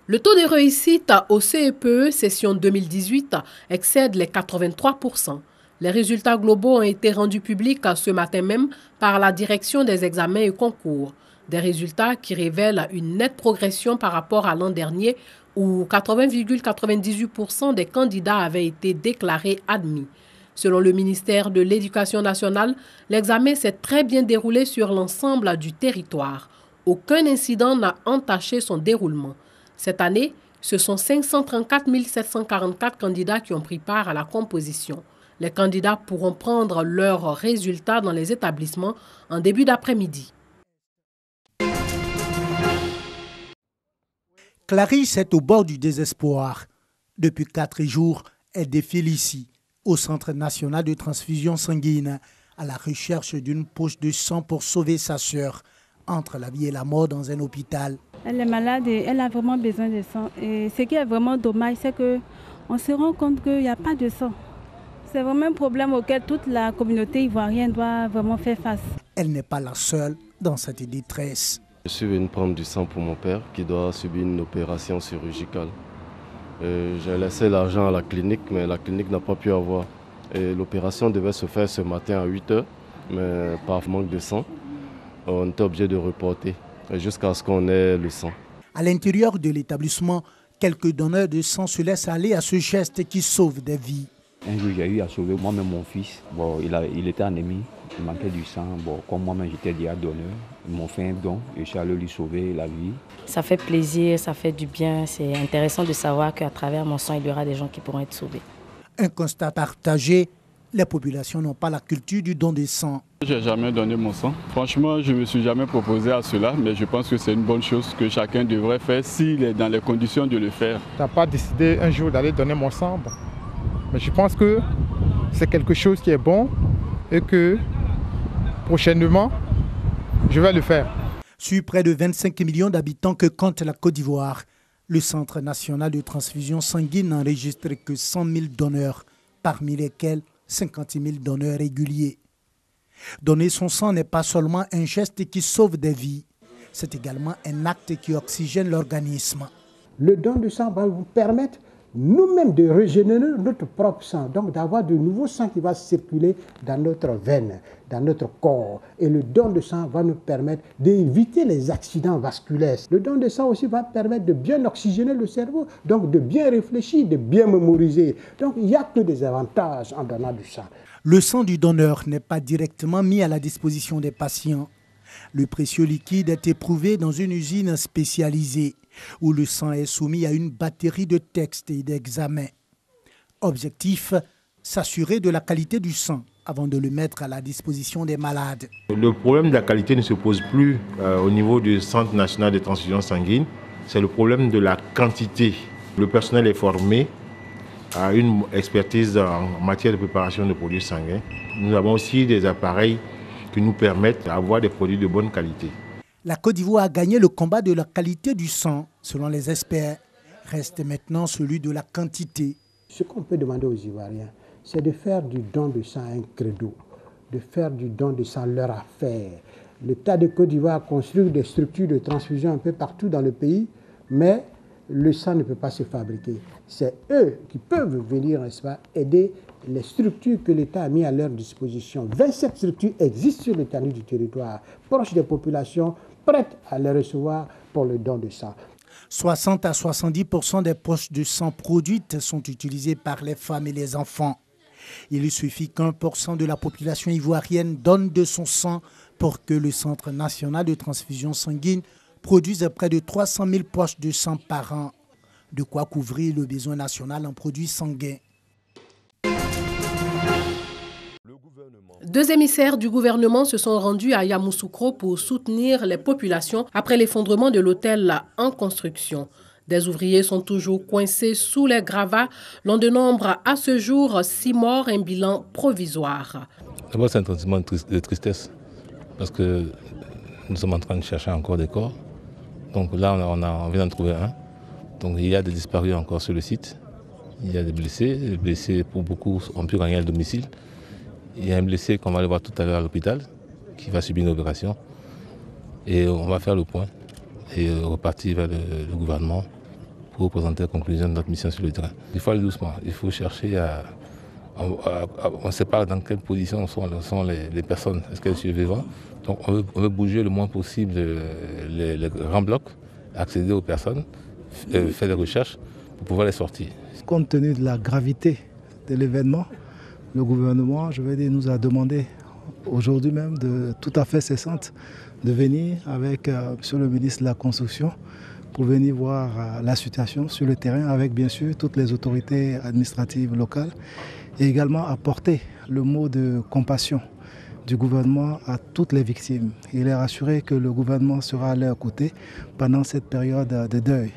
Le taux de réussite au CEPE session 2018 excède les 83%. Les résultats globaux ont été rendus publics ce matin même par la direction des examens et concours. Des résultats qui révèlent une nette progression par rapport à l'an dernier où 80,98% des candidats avaient été déclarés admis. Selon le ministère de l'Éducation nationale, l'examen s'est très bien déroulé sur l'ensemble du territoire. Aucun incident n'a entaché son déroulement. Cette année, ce sont 534 744 candidats qui ont pris part à la composition. Les candidats pourront prendre leurs résultats dans les établissements en début d'après-midi. Clarisse est au bord du désespoir. Depuis 4 jours, elle défile ici, au Centre national de transfusion sanguine, à la recherche d'une poche de sang pour sauver sa sœur, entre la vie et la mort dans un hôpital. Elle est malade et elle a vraiment besoin de sang. Et ce qui est vraiment dommage, c'est qu'on se rend compte qu'il n'y a pas de sang. C'est vraiment un problème auquel toute la communauté ivoirienne doit vraiment faire face. Elle n'est pas la seule dans cette détresse. Je suis venu prendre du sang pour mon père qui doit subir une opération chirurgicale. J'ai laissé l'argent à la clinique, mais la clinique n'a pas pu avoir. L'opération devait se faire ce matin à 8 h, mais par manque de sang, on était obligé de reporter jusqu'à ce qu'on ait le sang. À l'intérieur de l'établissement, quelques donneurs de sang se laissent aller à ce geste qui sauve des vies. Un jour, j'ai eu à sauver moi-même mon fils. Il était anémie, il manquait du sang. Comme moi-même, j'étais déjà donneur. Ils m'ont fait un don et je suis allé lui sauver la vie. Ça fait plaisir, ça fait du bien. C'est intéressant de savoir qu'à travers mon sang, il y aura des gens qui pourront être sauvés. Un constat partagé, les populations n'ont pas la culture du don de sang. Je n'ai jamais donné mon sang. Franchement, je ne me suis jamais proposé à cela, mais je pense que c'est une bonne chose que chacun devrait faire s'il est dans les conditions de le faire. Je n'ai pas décidé un jour d'aller donner mon sang. Mais je pense que c'est quelque chose qui est bon et que prochainement, je vais le faire. Sur près de 25 millions d'habitants que compte la Côte d'Ivoire, le Centre national de transfusion sanguine n'enregistre que 100 000 donneurs, parmi lesquels 50 000 donneurs réguliers. Donner son sang n'est pas seulement un geste qui sauve des vies, c'est également un acte qui oxygène l'organisme. Le don de sang va vous permettre nous-mêmes de régénérer notre propre sang, donc d'avoir de nouveaux sang qui va circuler dans notre veine, dans notre corps. Et le don de sang va nous permettre d'éviter les accidents vasculaires. Le don de sang aussi va permettre de bien oxygéner le cerveau, donc de bien réfléchir, de bien mémoriser. Donc il n'y a que des avantages en donnant du sang. Le sang du donneur n'est pas directement mis à la disposition des patients. Le précieux liquide est éprouvé dans une usine spécialisée où le sang est soumis à une batterie de textes et d'examens. Objectif, s'assurer de la qualité du sang avant de le mettre à la disposition des malades. Le problème de la qualité ne se pose plus au niveau du Centre national de transfusion sanguine, c'est le problème de la quantité. Le personnel est formé à une expertise en matière de préparation de produits sanguins. Nous avons aussi des appareils qui nous permettent d'avoir des produits de bonne qualité. La Côte d'Ivoire a gagné le combat de la qualité du sang, selon les experts. Reste maintenant celui de la quantité. Ce qu'on peut demander aux Ivoiriens, c'est de faire du don de sang un credo, de faire du don de sang leur affaire. L'État de Côte d'Ivoire a construit des structures de transfusion un peu partout dans le pays, mais le sang ne peut pas se fabriquer. C'est eux qui peuvent venir, n'est-ce pas, aider les structures que l'État a mises à leur disposition. 27 structures existent sur l'étendue du territoire, proches des populations, prêtes à les recevoir pour le don de sang. 60 à 70% des poches de sang produites sont utilisées par les femmes et les enfants. Il suffit qu'1% de la population ivoirienne donne de son sang pour que le Centre national de transfusion sanguine produise près de 300 000 poches de sang par an. De quoi couvrir le besoin national en produits sanguins. Deux émissaires du gouvernement se sont rendus à Yamoussoukro pour soutenir les populations après l'effondrement de l'hôtel en construction. Des ouvriers sont toujours coincés sous les gravats. L'on dénombre à ce jour 6 morts, un bilan provisoire. D'abord, c'est un sentiment de tristesse parce que nous sommes en train de chercher encore des corps. Donc là, on vient d'en trouver un. Donc il y a des disparus encore sur le site. Il y a des blessés. Les blessés, pour beaucoup, ont pu gagner le domicile. Il y a un blessé qu'on va aller voir tout à l'heure à l'hôpital qui va subir une opération. Et on va faire le point et repartir vers le gouvernement pour présenter la conclusion de notre mission sur le terrain. Il faut aller doucement, il faut chercher on ne sait pas dans quelle position sont les personnes, est-ce qu'elles survivent. Donc on veut bouger le moins possible les grands blocs, accéder aux personnes, faire des recherches pour pouvoir les sortir. Compte tenu de la gravité de l'événement, le gouvernement, nous a demandé aujourd'hui même tout à fait cessante de venir avec monsieur le ministre de la Construction pour venir voir la situation sur le terrain avec bien sûr toutes les autorités administratives locales et également apporter le mot de compassion du gouvernement à toutes les victimes. Il est rassuré que le gouvernement sera à leur côté pendant cette période de deuil.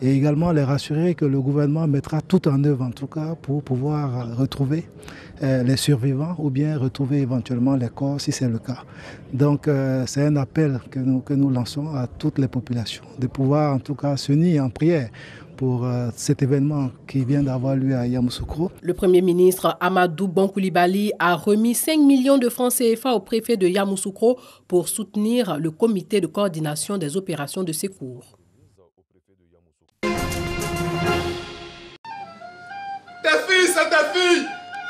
Et également les rassurer que le gouvernement mettra tout en œuvre, en tout cas, pour pouvoir retrouver les survivants ou bien retrouver éventuellement les corps si c'est le cas. Donc c'est un appel que nous lançons à toutes les populations, de pouvoir en tout cas s'unir en prière pour cet événement qui vient d'avoir lieu à Yamoussoukro. Le Premier ministre Amadou Bon Coulibaly a remis 5 millions de francs CFA au préfet de Yamoussoukro pour soutenir le comité de coordination des opérations de secours. C'est ta fille!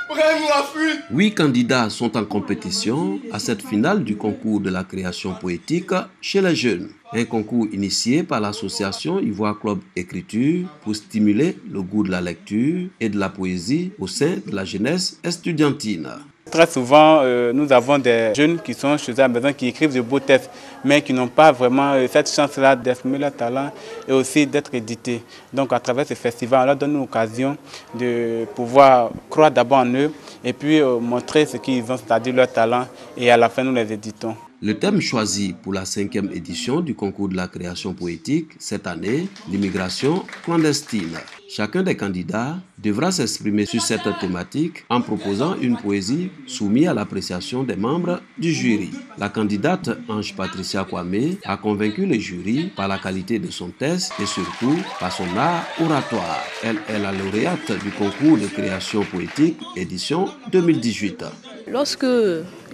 Prends la fuite! 8 candidats sont en compétition à cette finale du concours de la création poétique chez les jeunes. Un concours initié par l'association Ivoire Club Écriture pour stimuler le goût de la lecture et de la poésie au sein de la jeunesse estudiantine. Très souvent, nous avons des jeunes qui sont chez eux à la maison, qui écrivent de beaux textes, mais qui n'ont pas vraiment cette chance-là d'exprimer leur talent et aussi d'être édités. Donc à travers ce festival, on leur donne l'occasion de pouvoir croire d'abord en eux et puis montrer ce qu'ils ont, c'est-à-dire leur talent, et à la fin nous les éditons. Le thème choisi pour la 5e édition du concours de la création poétique cette année, l'immigration clandestine. Chacun des candidats devra s'exprimer sur cette thématique en proposant une poésie soumise à l'appréciation des membres du jury. La candidate Ange Patricia Kwame a convaincu le jury par la qualité de son texte et surtout par son art oratoire. Elle est la lauréate du concours de création poétique édition 2018. Lorsque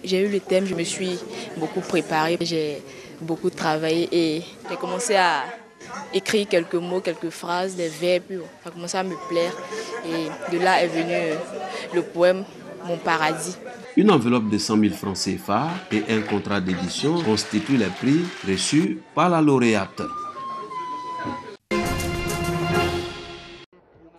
j'ai eu le thème, je me suis beaucoup préparée, j'ai beaucoup travaillé et j'ai commencé à écrire quelques mots, quelques phrases, des vers, puis ça a commencé à me plaire et de là est venu le poème Mon paradis. Une enveloppe de 100 000 francs CFA et un contrat d'édition constituent les prix reçus par la lauréate.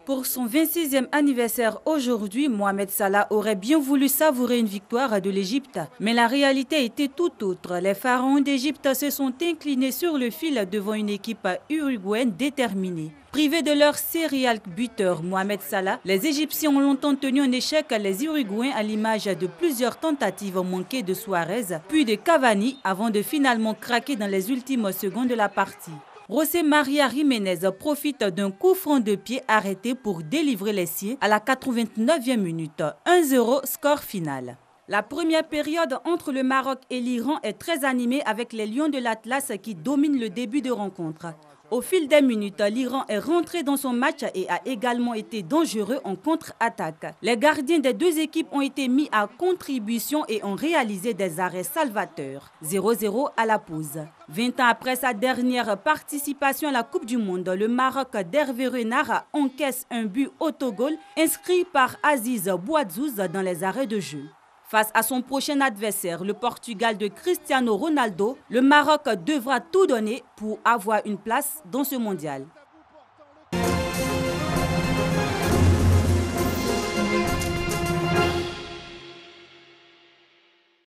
Pour son 26e anniversaire aujourd'hui, Mohamed Salah aurait bien voulu savourer une victoire de l'Égypte. Mais la réalité était tout autre. Les pharaons d'Égypte se sont inclinés sur le fil devant une équipe uruguayenne déterminée. Privés de leur serial buteur Mohamed Salah, les Égyptiens ont longtemps tenu en échec les Uruguayens à l'image de plusieurs tentatives manquées de Suarez, puis de Cavani, avant de finalement craquer dans les ultimes secondes de la partie. José Maria Jiménez profite d'un coup franc de pied arrêté pour délivrer les siens à la 89e minute. 1-0 score final. La première période entre le Maroc et l'Iran est très animée avec les Lions de l'Atlas qui dominent le début de rencontre. Au fil des minutes, l'Iran est rentré dans son match et a également été dangereux en contre-attaque. Les gardiens des deux équipes ont été mis à contribution et ont réalisé des arrêts salvateurs. 0-0 à la pause. 20 ans après sa dernière participation à la Coupe du Monde, le Maroc d'Hervé Renard encaisse un but autogol inscrit par Aziz Bouadzouz dans les arrêts de jeu. Face à son prochain adversaire, le Portugal de Cristiano Ronaldo, le Maroc devra tout donner pour avoir une place dans ce mondial.